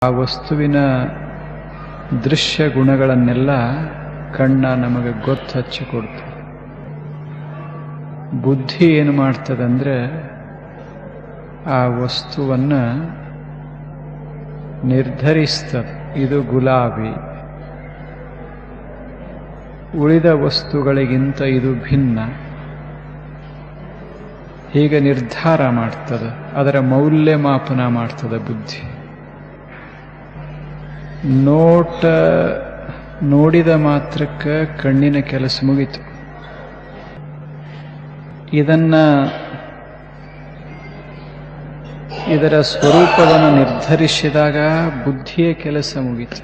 ಆ ವಸ್ತುವಿನ ದೃಶ್ಯ ಗುಣಗಳನ್ನೆಲ್ಲ ಕಣ್ಣ ನಮಗೆ ಗೊತ್ತು ಹಚ್ಚಿಕೊಡ್ತದೆ. ಬುದ್ಧಿ ಏನು ಮಾಡ್ತದಂದ್ರೆ ಆ ವಸ್ತುವನ್ನು ನಿರ್ಧರಿಸ್ತದೆ. ಇದು ಗುಲಾಬಿ, ಉಳಿದ ವಸ್ತುಗಳಿಗಿಂತ ಇದು ಭಿನ್ನ, ಹೀಗೆ ನಿರ್ಧಾರ ಮಾಡ್ತದೆ. ಅದರ ಮೌಲ್ಯಮಾಪನ ಮಾಡ್ತದೆ ಬುದ್ಧಿ. ನೋಡಿದ ಮಾತ್ರಕ್ಕೆ ಕಣ್ಣಿನ ಕೆಲಸ ಮುಗಿತು. ಇದರ ಸ್ವರೂಪವನ್ನು ನಿರ್ಧರಿಸಿದಾಗ ಬುದ್ಧಿಯ ಕೆಲಸ ಮುಗಿತು.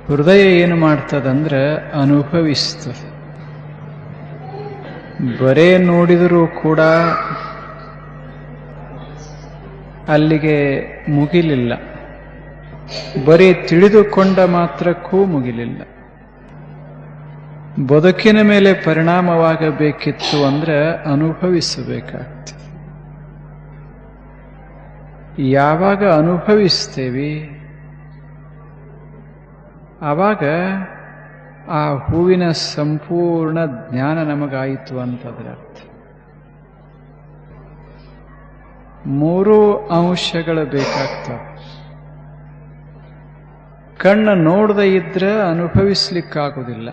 ಹೃದಯ ಏನು ಮಾಡ್ತದಂದ್ರೆ ಅನುಭವಿಸ್ತದೆ. ಬರೇ ನೋಡಿದರೂ ಕೂಡ ಅಲ್ಲಿಗೆ ಮುಗಿಲಿಲ್ಲ, ಬರೀ ತಿಳಿದುಕೊಂಡ ಮಾತ್ರಕ್ಕೂ ಮುಗಿಲಿಲ್ಲ. ಬದುಕಿನ ಮೇಲೆ ಪರಿಣಾಮವಾಗಬೇಕಿತ್ತು ಅಂದ್ರೆ ಅನುಭವಿಸಬೇಕಾಗ್ತದೆ. ಯಾವಾಗ ಅನುಭವಿಸ್ತೇವೆ ಆವಾಗ ಆ ಹೂವಿನ ಸಂಪೂರ್ಣ ಜ್ಞಾನ ನಮಗಾಯಿತು ಅಂತದರ ಅರ್ಥ. ಮೂರು ಅಂಶಗಳು ಬೇಕಾಗ್ತವೆ. ಕಣ್ಣು ನೋಡದೇ ಇದ್ರೆ ಅನುಭವಿಸ್ಲಿಕ್ಕಾಗೋದಿಲ್ಲ.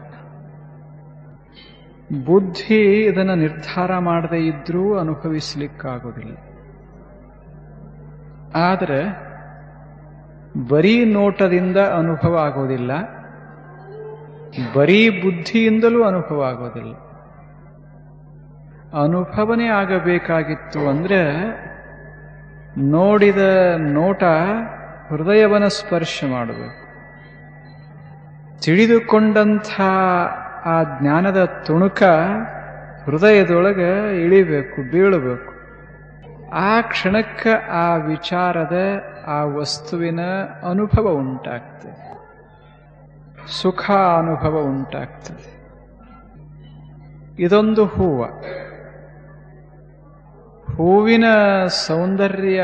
ಬುದ್ಧಿ ಇದನ್ನು ನಿರ್ಧಾರ ಮಾಡದೇ ಇದ್ರೂ ಅನುಭವಿಸ್ಲಿಕ್ಕಾಗೋದಿಲ್ಲ. ಆದರೆ ಬರೀ ನೋಟದಿಂದ ಅನುಭವ ಆಗೋದಿಲ್ಲ, ಬರೀ ಬುದ್ಧಿಯಿಂದಲೂ ಅನುಭವ ಆಗೋದಿಲ್ಲ. ಅನುಭವನೇ ಆಗಬೇಕಾಗಿತ್ತು ಅಂದ್ರೆ ನೋಡಿದ ನೋಟ ಹೃದಯವನ್ನು ಸ್ಪರ್ಶ ಮಾಡಬೇಕು. ತಿಳಿದುಕೊಂಡಂಥ ಆ ಜ್ಞಾನದ ತುಣುಕ ಹೃದಯದೊಳಗೆ ಇಳಿಬೇಕು, ಬೀಳಬೇಕು. ಆ ಕ್ಷಣಕ್ಕೆ ಆ ವಿಚಾರದ ಆ ವಸ್ತುವಿನ ಅನುಭವ ಉಂಟಾಗ್ತದೆ, ಸುಖ ಅನುಭವ ಉಂಟಾಗ್ತದೆ. ಇದೊಂದು ಹೂವಿನ ಸೌಂದರ್ಯ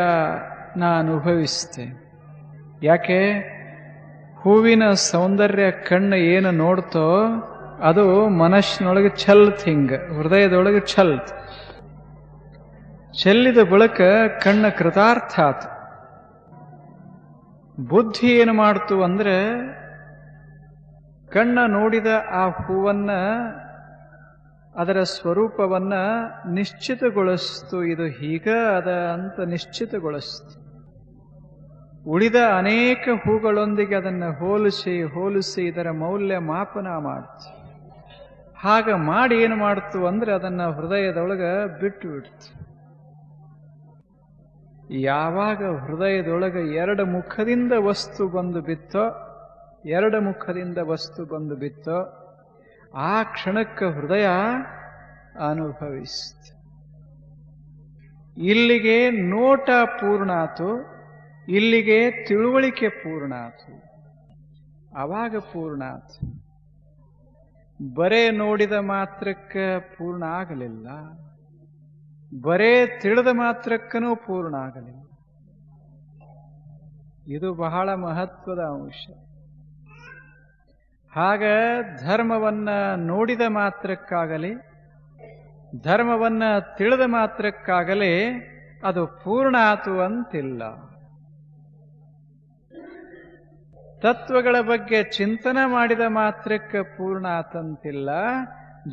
ನಾ ಅನುಭವಿಸ್ತೇನೆ. ಯಾಕೆ? ಹೂವಿನ ಸೌಂದರ್ಯ ಕಣ್ಣು ಏನು ನೋಡ್ತೋ ಅದು ಮನಸ್ಸಿನೊಳಗೆ ಹಿಂಗ ಹೃದಯದೊಳಗೆ ಚೆಲ್ಲಿದ ಬಳಿಕ ಕಣ್ಣ ಕೃತಾರ್ಥ ಆತು. ಬುದ್ಧಿ ಏನು ಮಾಡ್ತು ಅಂದ್ರೆ ಕಣ್ಣ ನೋಡಿದ ಆ ಹೂವನ್ನ, ಅದರ ಸ್ವರೂಪವನ್ನ ನಿಶ್ಚಿತಗೊಳಿಸ್ತು. ಇದು ಹೀಗ ಅದ ಅಂತ ನಿಶ್ಚಿತಗೊಳಿಸ್ತು. ಉಳಿದ ಅನೇಕ ಹೂಗಳೊಂದಿಗೆ ಅದನ್ನು ಹೋಲಿಸಿ ಇದರ ಮೌಲ್ಯ ಮಾಪನ ಮಾಡ್ತು. ಹಾಗ ಮಾಡಿ ಏನು ಮಾಡ್ತು ಅಂದ್ರೆ ಅದನ್ನ ಹೃದಯದೊಳಗೆ ಬಿಟ್ಟು. ಯಾವಾಗ ಹೃದಯದೊಳಗೆ ಎರಡು ಮುಖದಿಂದ ವಸ್ತು ಬಂದು ಬಿತ್ತೋ ಆ ಕ್ಷಣಕ್ಕೆ ಹೃದಯ ಅನುಭವಿಸ್ತು. ಇಲ್ಲಿಗೆ ನೋಟ ಪೂರ್ಣ ಆತು, ಇಲ್ಲಿಗೆ ತಿಳುವಳಿಕೆ ಪೂರ್ಣ ಆತು. ಆವಾಗ ಪೂರ್ಣ ಆತು. ಬರೇ ನೋಡಿದ ಮಾತ್ರಕ್ಕೆ ಪೂರ್ಣ ಆಗಲಿಲ್ಲ, ಬರೇ ತಿಳಿದ ಮಾತ್ರಕ್ಕನೂ ಪೂರ್ಣ ಆಗಲಿಲ್ಲ. ಇದು ಬಹಳ ಮಹತ್ವದ ಅಂಶ. ಹಾಗ ಧರ್ಮವನ್ನ ನೋಡಿದ ಮಾತ್ರಕ್ಕಾಗಲಿ, ಧರ್ಮವನ್ನ ತಿಳಿದ ಮಾತ್ರಕ್ಕಾಗಲಿ ಅದು ಪೂರ್ಣ ಆತು ಅಂತಿಲ್ಲ. ತತ್ವಗಳ ಬಗ್ಗೆ ಚಿಂತನೆ ಮಾಡಿದ ಮಾತ್ರಕ್ಕೆ ಪೂರ್ಣ ಆತಂತಿಲ್ಲ.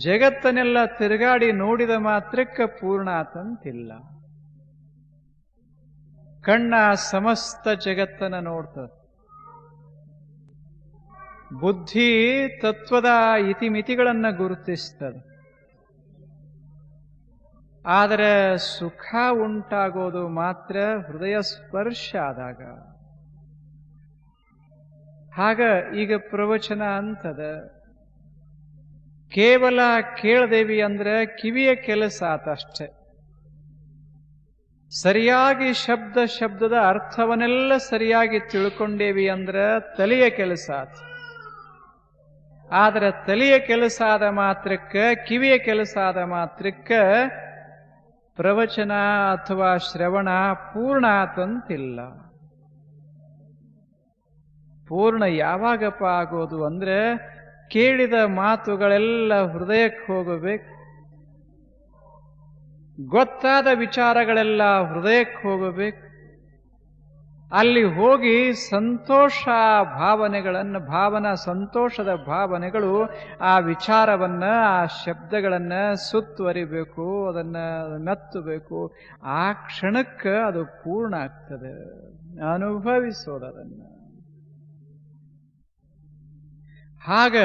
ಜಗತ್ತನ್ನೆಲ್ಲ ತಿರುಗಾಡಿ ನೋಡಿದ ಮಾತ್ರಕ್ಕೆ ಪೂರ್ಣ ಆತಂತಿಲ್ಲ. ಕಣ್ಣ ಸಮಸ್ತ ಜಗತ್ತನ್ನು ನೋಡ್ತದೆ. ಬುದ್ಧಿ ತತ್ವದ ಇತಿಮಿತಿಗಳನ್ನು ಗುರುತಿಸ್ತದೆ. ಆದರೆ ಸುಖ ಉಂಟಾಗೋದು ಮಾತ್ರ ಹೃದಯ ಸ್ಪರ್ಶ ಆದಾಗ. ಹಾಗ ಈಗ ಪ್ರವಚನ ಅಂತದ ಕೇವಲ ಕೇಳದೇವಿ ಅಂದ್ರೆ ಕಿವಿಯ ಕೆಲಸ ಆತಷ್ಟೆ. ಸರಿಯಾಗಿ ಶಬ್ದದ ಅರ್ಥವನ್ನೆಲ್ಲ ಸರಿಯಾಗಿ ತಿಳ್ಕೊಂಡೇವಿ ಅಂದ್ರೆ ತಲೆಯ ಕೆಲಸ ಆತ. ಆದರೆ ತಲೆಯ ಕೆಲಸ ಆದ ಮಾತ್ರಕ್ಕೆ, ಕಿವಿಯ ಕೆಲಸ ಆದ ಮಾತ್ರಕ್ಕೆ ಪ್ರವಚನ ಅಥವಾ ಶ್ರವಣ ಪೂರ್ಣ ಆತಂತಿಲ್ಲ. ಪೂರ್ಣ ಯಾವಾಗಪ್ಪ ಆಗೋದು ಅಂದ್ರೆ ಕೇಳಿದ ಮಾತುಗಳೆಲ್ಲ ಹೃದಯಕ್ಕೆ ಹೋಗಬೇಕು, ಗೊತ್ತಾದ ವಿಚಾರಗಳೆಲ್ಲ ಹೃದಯಕ್ಕೆ ಹೋಗಬೇಕು. ಅಲ್ಲಿ ಹೋಗಿ ಸಂತೋಷ ಸಂತೋಷದ ಭಾವನೆಗಳು ಆ ವಿಚಾರವನ್ನ, ಆ ಶಬ್ದಗಳನ್ನ ಸುತ್ತುವರಿಬೇಕು, ಅದನ್ನ ಮೆತ್ತಬೇಕು. ಆ ಕ್ಷಣಕ್ಕೆ ಅದು ಪೂರ್ಣ ಆಗ್ತದೆ. ಅನುಭವಿಸೋದನ್ನ. ಹಾಗ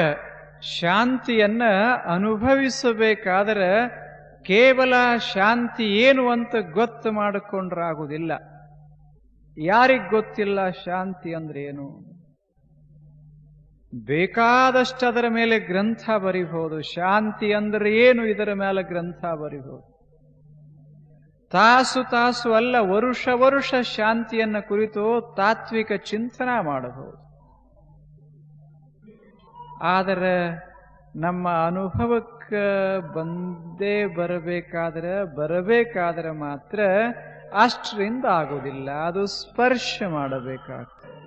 ಶಾಂತಿಯನ್ನ ಅನುಭವಿಸಬೇಕಾದರೆ ಕೇವಲ ಶಾಂತಿ ಏನು ಅಂತ ಗೊತ್ತು ಮಾಡಿಕೊಂಡ್ರಾಗುವುದಿಲ್ಲ. ಯಾರಿಗ್ ಗೊತ್ತಿಲ್ಲ ಶಾಂತಿ ಅಂದ್ರೆ ಏನು? ಬೇಕಾದಷ್ಟು ಅದರ ಮೇಲೆ ಗ್ರಂಥ ಬರಿಬಹುದು. ಶಾಂತಿ ಅಂದ್ರೆ ಏನು, ಇದರ ಮೇಲೆ ಗ್ರಂಥ ಬರಿಬಹುದು. ತಾಸು ತಾಸು ಅಲ್ಲ, ವರುಷ ಶಾಂತಿಯನ್ನ ಕುರಿತು ತಾತ್ವಿಕ ಚಿಂತನ ಮಾಡಬಹುದು. ಆದರೆ ನಮ್ಮ ಅನುಭವಕ್ಕೆ ಬರಬೇಕಾದ್ರೆ ಮಾತ್ರ ಅಷ್ಟರಿಂದ ಆಗುವುದಿಲ್ಲ. ಅದು ಸ್ಪರ್ಶ ಮಾಡಬೇಕಾಗ್ತದೆ,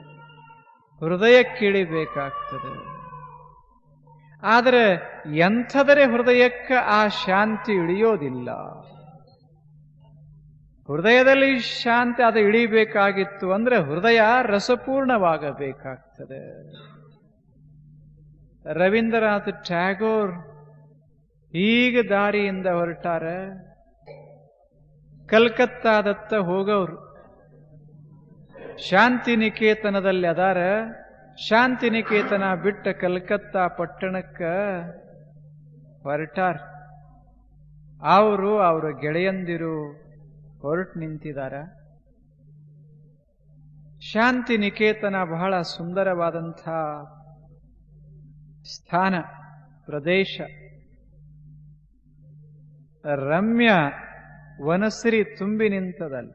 ಹೃದಯಕ್ಕಿಳಿಬೇಕಾಗ್ತದೆ. ಆದರೆ ಎಂಥದರೆ ಹೃದಯಕ್ಕೆ ಆ ಶಾಂತಿ ಇಳಿಯೋದಿಲ್ಲ. ಹೃದಯದಲ್ಲಿ ಶಾಂತಿ ಅದು ಇಳಿಬೇಕಾಗಿತ್ತು ಅಂದ್ರೆ ಹೃದಯ ರಸಪೂರ್ಣವಾಗಬೇಕಾಗ್ತದೆ. ರವೀಂದ್ರನಾಥ್ ಟ್ಯಾಗೋರ್ ಈಗ ದಾರಿಯಿಂದ ಹೊರಟಾರೆ. ಕಲ್ಕತ್ತಾದತ್ತ ಹೋಗವ್ರು ಶಾಂತಿನಿಕೇತನದಲ್ಲಿ ಅದಾರ. ಶಾಂತಿನಿಕೇತನ ಬಿಟ್ಟ ಕಲ್ಕತ್ತಾ ಪಟ್ಟಣಕ್ಕ ಹೊರಟಾರ. ಅವರ ಗೆಳೆಯಂದಿರು ಹೊರಟು ನಿಂತಿದಾರ. ಶಾಂತಿನಿಕೇತನ ಬಹಳ ಸುಂದರವಾದಂಥ ಸ್ಥಾನ, ಪ್ರದೇಶ. ರಮ್ಯ ವನಶ್ರೀ ತುಂಬಿ ನಿಂತದಲ್ಲಿ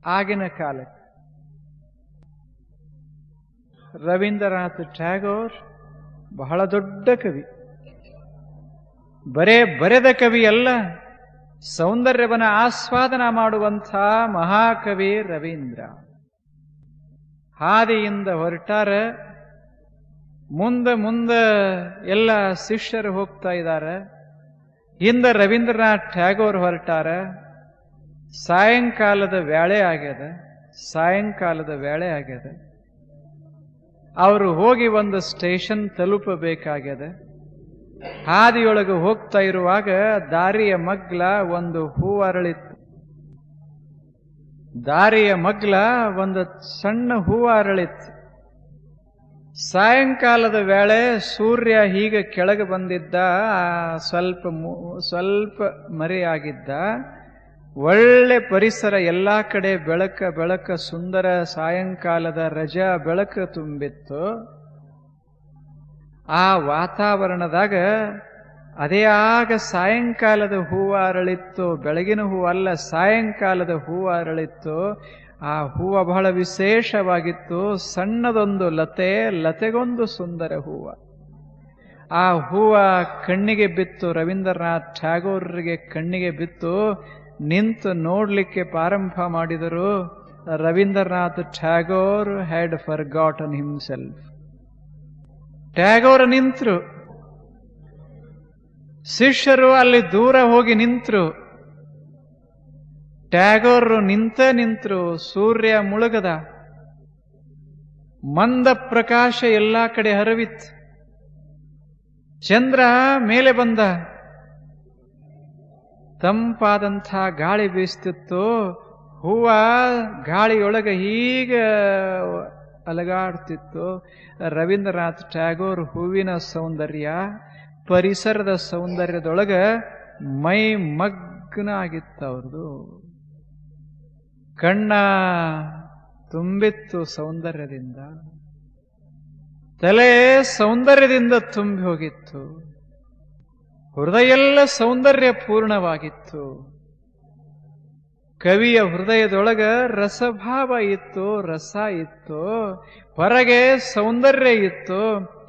ಆಗಿನ ಕಾಲಕ್ಕೆ. ರವೀಂದ್ರನಾಥ್ ಟ್ಯಾಗೋರ್ ಬಹಳ ದೊಡ್ಡ ಕವಿ. ಬರೆದ ಕವಿ ಅಲ್ಲ, ಸೌಂದರ್ಯವನ್ನ ಆಸ್ವಾದನ ಮಾಡುವಂಥ ಮಹಾಕವಿ ರವೀಂದ್ರ. ಹಾದಿಯಿಂದ ಹೊರಟಾರ. ಮುಂದೆ ಎಲ್ಲ ಶಿಷ್ಯರು ಹೋಗ್ತಾ ಇದ್ದಾರೆ. ಹಿಂದೆ ರವೀಂದ್ರನಾಥ್ ಟ್ಯಾಗೋರ್ ಹೊರಟಾರ. ಸಾಯಂಕಾಲದ ವೇಳೆ ಆಗ್ಯದ. ಅವರು ಹೋಗಿ ಒಂದು ಸ್ಟೇಷನ್ ತಲುಪಬೇಕಾಗ್ಯದ. ಹಾದಿಯೊಳಗೆ ಹೋಗ್ತಾ ಇರುವಾಗ ದಾರಿಯ ಮಗ್ಲ ಒಂದು ಹೂ ಅರಳಿತ್ತು. ಒಂದು ಸಣ್ಣ ಹೂ ಅರಳಿತ್ತು. ಸಾಯಂಕಾಲದ ವೇಳೆ ಸೂರ್ಯ ಹೀಗೆ ಕೆಳಗೆ ಬಂದಿದ್ದ, ಸ್ವಲ್ಪ ಮರೆಯಾಗಿದ್ದ. ಒಳ್ಳೆ ಪರಿಸರ, ಎಲ್ಲಾ ಕಡೆ ಬೆಳಕ ಸುಂದರ ಸಾಯಂಕಾಲದ ರಜಾ ಬೆಳಕು ತುಂಬಿತ್ತು. ಆ ವಾತಾವರಣದಾಗ ಅದೇ ಆಗ ಸಾಯಂಕಾಲದ ಹೂವು ಅರಳಿತ್ತು. ಬೆಳಗಿನ ಹೂವು ಅಲ್ಲ, ಸಾಯಂಕಾಲದ ಹೂವು ಅರಳಿತ್ತು. ಆ ಹೂವು ಬಹಳ ವಿಶೇಷವಾಗಿತ್ತು. ಸಣ್ಣದೊಂದು ಲತೆಗೊಂದು ಸುಂದರ ಹೂವ. ಆ ಹೂವ ಕಣ್ಣಿಗೆ ಬಿತ್ತು. ರವೀಂದ್ರನಾಥ್ ಟ್ಯಾಗೋರ್ಗೆ ಕಣ್ಣಿಗೆ ಬಿತ್ತು. ನಿಂತು ನೋಡ್ಲಿಕ್ಕೆ ಪ್ರಾರಂಭ ಮಾಡಿದರು. Rabindranath Tagore had forgotten himself. Tagore ನಿಂತರು. ಶಿಷ್ಯರು ಅಲ್ಲಿ ದೂರ ಹೋಗಿ ನಿಂತರು. ಟ್ಯಾಗೋರ್ ನಿಂತರು. ಸೂರ್ಯ ಮುಳುಗದ. ಮಂದ ಪ್ರಕಾಶ ಎಲ್ಲಾ ಕಡೆ ಹರವಿತ್ತು. ಚಂದ್ರ ಮೇಲೆ ಬಂದ. ತಂಪಾದಂಥ ಗಾಳಿ ಬೀಸ್ತಿತ್ತು. ಹೂವ ಗಾಳಿಯೊಳಗೆ ಹೀಗೆ ಅಲಗಾಡ್ತಿತ್ತು. ರವೀಂದ್ರನಾಥ್ ಟ್ಯಾಗೋರ್ ಹೂವಿನ ಸೌಂದರ್ಯ, ಪರಿಸರದ ಸೌಂದರ್ಯದೊಳಗೆ ಮೈ ಮಗ್ನ ಆಗಿತ್ತು. ಅವ್ರದು ಕಣ್ಣ ತುಂಬಿತ್ತು ಸೌಂದರ್ಯದಿಂದ. ತಲೆ ಸೌಂದರ್ಯದಿಂದ ತುಂಬಿ ಹೋಗಿತ್ತು. ಹೃದಯ ಎಲ್ಲ ಸೌಂದರ್ಯ ಪೂರ್ಣವಾಗಿತ್ತು. ಕವಿಯ ಹೃದಯದೊಳಗ ರಸಭಾವ ಇತ್ತು, ರಸ ಇತ್ತು. ಹೊರಗೆ ಸೌಂದರ್ಯ ಇತ್ತು.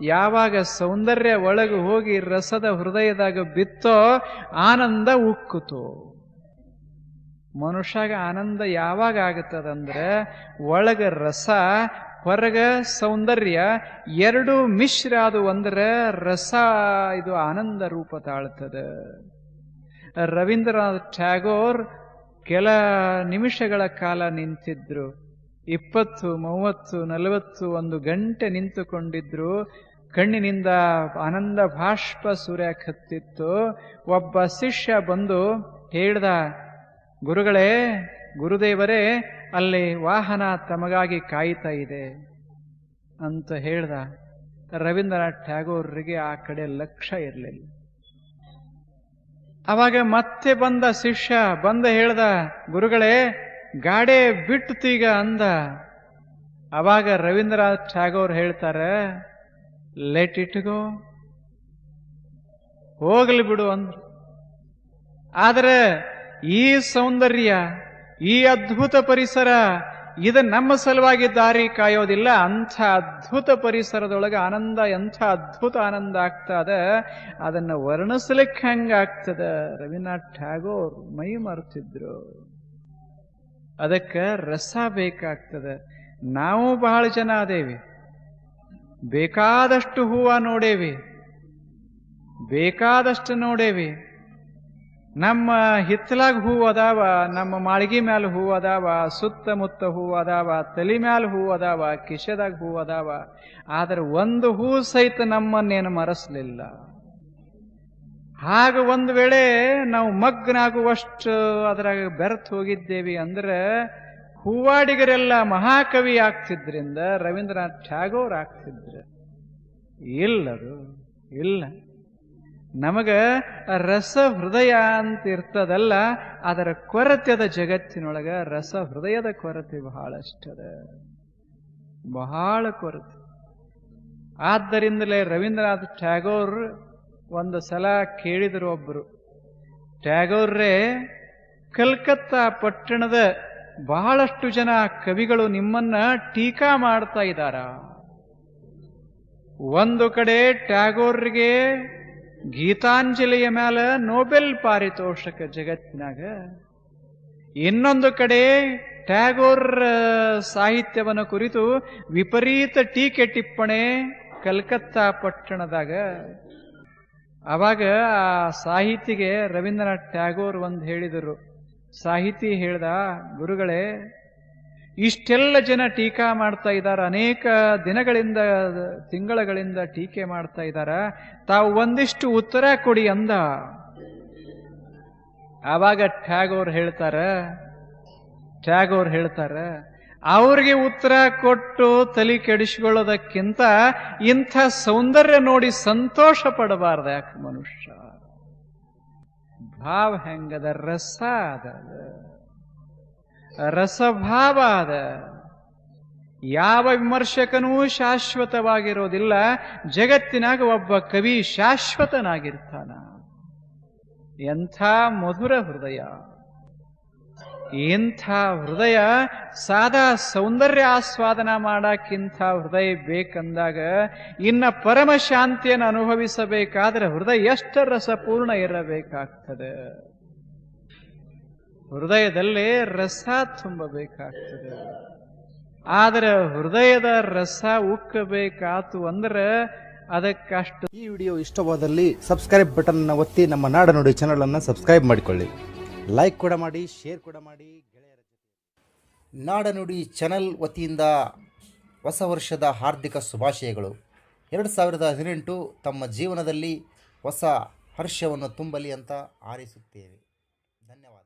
ಯಾವಾಗ ಸೌಂದರ್ಯ ಒಳಗೆ ಹೋಗಿ ರಸದ ಹೃದಯದಾಗ ಬಿತ್ತೋ ಆನಂದ ಉಕ್ಕುತು. ಮನುಷ್ಯಾಗ ಆನಂದ ಯಾವಾಗ ಆಗುತ್ತದಂದ್ರೆ ಒಳಗ ರಸ ಹೊರಗ ಸೌಂದರ್ಯ ಎರಡು ಮಿಶ್ರ ಅದು ಅಂದ್ರೆ ರಸ ಇದು ಆನಂದ ರೂಪ ತಾಳ್ತದೆ. ರವೀಂದ್ರನಾಥ್ ಟ್ಯಾಗೋರ್ ಕೆಲ ನಿಮಿಷಗಳ ಕಾಲ ನಿಂತಿದ್ರು. 20, 30, 40 1 ಗಂಟೆ ನಿಂತುಕೊಂಡಿದ್ರು. ಕಣ್ಣಿನಿಂದ ಆನಂದ ಬಾಷ್ಪ ಸುರ್ಯಾಕತ್ತಿತ್ತು. ಒಬ್ಬ ಶಿಷ್ಯ ಬಂದು ಹೇಳ್ದ, ಗುರುಗಳೇ, ಗುರುದೇವರೇ, ಅಲ್ಲಿ ವಾಹನ ತಮಗಾಗಿ ಕಾಯ್ತಾ ಇದೆ ಅಂತ ಹೇಳ್ದ. ರವೀಂದ್ರನಾಥ್ ಟ್ಯಾಗೋರ್ರಿಗೆ ಆ ಕಡೆ ಲಕ್ಷ್ಯ ಇರಲಿಲ್ಲ. ಅವಾಗ ಮತ್ತೆ ಬಂದ ಶಿಷ್ಯ ಬಂದ ಹೇಳ್ದ, ಗುರುಗಳೇ, ಗಾಡೆ ಬಿಟ್ಟತೀಗ ಅಂದ. ಅವಾಗ ರವೀಂದ್ರನಾಥ್ ಟ್ಯಾಗೋರ್ ಹೇಳ್ತಾರೆ, ಲೆಟ್ ಇಟ್ ಗೋ, ಹೋಗ್ಲಿ ಬಿಡು ಅಂದ್ರು. ಆದರೆ ಈ ಸೌಂದರ್ಯ, ಈ ಅದ್ಭುತ ಪರಿಸರ, ಇದು ನಮ್ಮ ಸಲುವಾಗಿ ದಾರಿ ಕಾಯೋದಿಲ್ಲ. ಅಂಥ ಅದ್ಭುತ ಪರಿಸರದೊಳಗೆ ಆನಂದ, ಎಂಥ ಅದ್ಭುತ ಆನಂದ ಆಗ್ತದ, ಅದನ್ನು ವರ್ಣಿಸ್ಲಿಕ್ಕೆ ಹೆಂಗಾಗ್ತದ. ರವೀಂದ್ರನಾಥ್ ಟ್ಯಾಗೋರ್ ಮೈ ಮರೆತಿದ್ರು. ಅದಕ್ಕೆ ರಸ ಬೇಕಾಗ್ತದೆ. ನಾವು ಬಹಳ ಜನ ಅದೇವಿ, ಬೇಕಾದಷ್ಟು ಹೂವ ನೋಡೇವಿ, ಬೇಕಾದಷ್ಟು ನೋಡೇವಿ. ನಮ್ಮ ಹಿತ್ತಲಾಗ ಹೂವು ಅದಾವ, ನಮ್ಮ ಮಾಳಿಗೆ ಮ್ಯಾಲ ಹೂವು ಅದಾವ, ಸುತ್ತಮುತ್ತ ಹೂವು ಅದಾವ, ತಲೆ ಮ್ಯಾಲ ಹೂವು ಅದಾವ, ಕಿಶೆದಾಗ ಹೂವು ಅದಾವ. ಆದ್ರೆ ಒಂದು ಹೂ ಸಹಿತ ನಮ್ಮನ್ನೇನು ಮರೆಸಲಿಲ್ಲ. ಹಾಗ ಒಂದು ವೇಳೆ ನಾವು ಮಗ್ನಾಗುವಷ್ಟು ಅದರಾಗ ಬೆರೆತು ಹೋಗಿದ್ದೇವಿ ಅಂದ್ರೆ ಹೂವಾಡಿಗರೆಲ್ಲ ಮಹಾಕವಿ ಆಗ್ತಿದ್ರಿಂದ ರವೀಂದ್ರನಾಥ್ ಟ್ಯಾಗೋರ್ ಆಗ್ತಿದ್ರ. ಇಲ್ಲದು ಇಲ್ಲ. ನಮಗ ರಸ ಹೃದಯ ಅಂತ ಇರ್ತದಲ್ಲ, ಅದರ ಕೊರತೆದ ಜಗತ್ತಿನೊಳಗ ರಸ ಹೃದಯದ ಕೊರತೆ ಬಹಳಷ್ಟದ, ಬಹಳ ಕೊರತೆ. ಆದ್ದರಿಂದಲೇ ರವೀಂದ್ರನಾಥ್ ಟ್ಯಾಗೋರ್ ಒಂದು ಸಲ ಕೇಳಿದರು ಒಬ್ಬರು, ಟ್ಯಾಗೋರ್ರೇ, ಕಲ್ಕತ್ತಾ ಪಟ್ಟಣದ ಬಹಳಷ್ಟು ಜನ ಕವಿಗಳು ನಿಮ್ಮನ್ನ ಟೀಕಾ ಮಾಡ್ತಾ ಇದ್ದಾರ. ಒಂದು ಕಡೆ ಟ್ಯಾಗೋರ್ಗೆ ಗೀತಾಂಜಲಿಯ ಮ್ಯಾಲ ನೊಬೆಲ್ ಪಾರಿತೋಷಕ ಜಗತ್ತಿನಾಗ, ಇನ್ನೊಂದು ಕಡೆ ಟ್ಯಾಗೋರ್ ಸಾಹಿತ್ಯವನ್ನು ಕುರಿತು ವಿಪರೀತ ಟೀಕೆ ಟಿಪ್ಪಣೆ ಕಲ್ಕತ್ತಾ ಪಟ್ಟಣದಾಗ. ಅವಾಗ ಆ ಸಾಹಿತಿಗೆ ರವೀಂದ್ರನಾಥ್ ಟ್ಯಾಗೋರ್ ಒಂದು ಹೇಳಿದರು. ಸಾಹಿತಿ ಹೇಳ್ದ, ಗುರುಗಳೇ, ಇಷ್ಟೆಲ್ಲ ಜನ ಟೀಕಾ ಮಾಡ್ತಾ ಇದ್ದಾರ, ಅನೇಕ ದಿನಗಳಿಂದ ತಿಂಗಳುಗಳಿಂದ ಟೀಕೆ ಮಾಡ್ತಾ ಇದ್ದಾರ, ತಾವು ಒಂದಿಷ್ಟು ಉತ್ತರ ಕೊಡಿ ಅಂದ. ಆವಾಗ ಟ್ಯಾಗೋರ್ ಹೇಳ್ತಾರ, ಅವ್ರಿಗೆ ಉತ್ತರ ಕೊಟ್ಟು ತಲೆ ಕೆಡಿಸಿಕೊಳ್ಳೋದಕ್ಕಿಂತ ಇಂಥ ಸೌಂದರ್ಯ ನೋಡಿ ಸಂತೋಷ ಪಡಬಾರ್ದ ಯಾಕೆ ಮನುಷ್ಯ? ಭಾವ ಹೆಂಗದ? ರಸ ಅದ, ರಸಭಾವ ಅದ. ಯಾವ ವಿಮರ್ಶಕನೂ ಶಾಶ್ವತವಾಗಿರೋದಿಲ್ಲ. ಜಗತ್ತಿನಾಗ ಒಬ್ಬ ಕವಿ ಶಾಶ್ವತನಾಗಿರ್ತಾನ. ಎಂಥ ಮಧುರ ಹೃದಯ! ಇಂಥ ಹೃದಯ ಸಾದಾ ಸೌಂದರ್ಯ ಆಸ್ವಾದನ ಮಾಡಕ್ಕಿಂಥ ಹೃದಯ ಬೇಕಂದಾಗ ಇನ್ನ ಪರಮ ಶಾಂತಿಯನ್ನು ಅನುಭವಿಸಬೇಕಾದ್ರೆ ಹೃದಯ ಎಷ್ಟು ರಸಪೂರ್ಣ ಇರಬೇಕಾಗ್ತದೆ. ಹೃದಯದಲ್ಲೇ ರಸ ತುಂಬಬೇಕಾಗ್ತದೆ. ಆದರೆ ಹೃದಯದ ರಸ ಉಕ್ಕಬೇಕಾತು ಅಂದ್ರೆ ಅದಕ್ಕಷ್ಟು. ಈ ವಿಡಿಯೋ ಇಷ್ಟವಾದಲ್ಲಿ ಸಬ್ಸ್ಕ್ರೈಬ್ ಬಟನ್ ಒತ್ತಿ ನಮ್ಮ ನಾಡನುಡಿ ಚಾನಲ್ ಅನ್ನು ಸಬ್ಸ್ಕ್ರೈಬ್ ಮಾಡಿಕೊಳ್ಳಿ. ಲೈಕ್ ಕೂಡ ಮಾಡಿ, ಶೇರ್ ಕೂಡ ಮಾಡಿ. ಗೆಳೆಯರ ಜೊತೆ ನಾಡನುಡಿ ಚಾನಲ್ ವತಿಯಿಂದ ಹೊಸ ವರ್ಷದ ಹಾರ್ದಿಕ ಶುಭಾಶಯಗಳು. 2018 ತಮ್ಮ ಜೀವನದಲ್ಲಿ ಹೊಸ ಹರ್ಷವನ್ನು ತುಂಬಲಿ ಅಂತ ಹಾರೈಸುತ್ತೇವೆ. ಧನ್ಯವಾದ.